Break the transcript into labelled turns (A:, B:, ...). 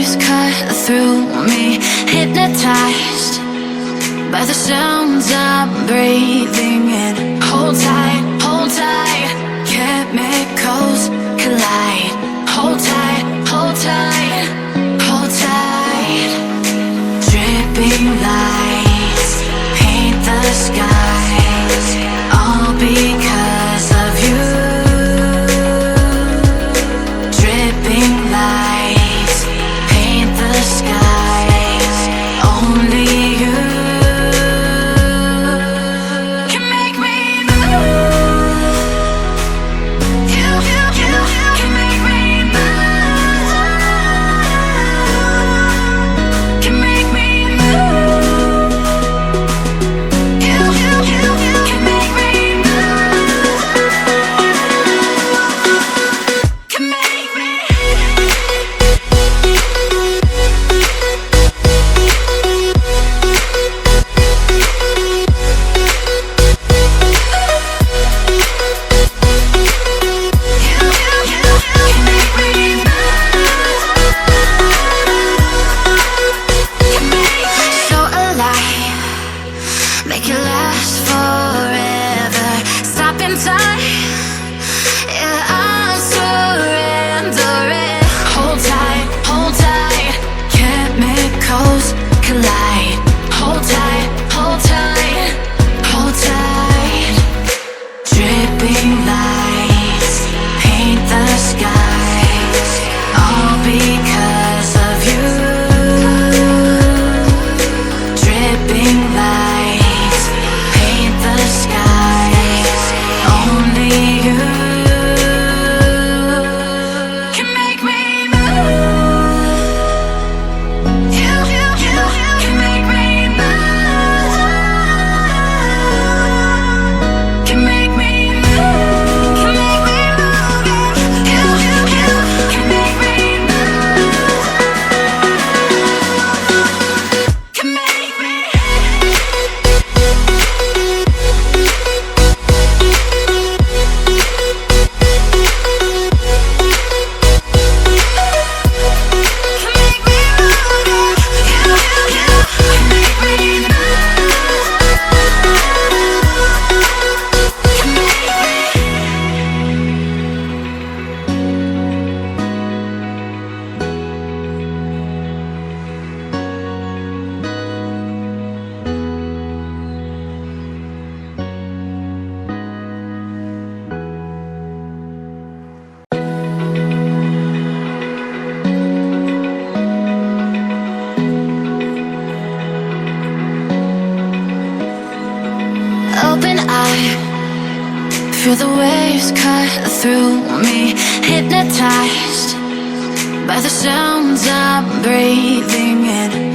A: waves cut through me, hypnotized by the sounds I'm breathing in. Hold tight, chemicals collide. Hold tight, hold tight, hold tight. Dripping lights paint the skies, all because of you. Dripping lights paint the skies, only you can make me move. You can make me move. Can make me move. You can make me move. Can make me. So alive, make it last forever. Stop in time, yeah, I'm surrendering. Hold tight, chemicals collide. Hold tight, hold tight, hold tight. Dripping lights paint the skies, all because of you. Dripping lights paint the skies, only you can make me move. You can make me move. Can make me move. Can make me move. You can make me move. Can make me. Open eye, feel the waves cut through me, hypnotized by the sounds I'm breathing in.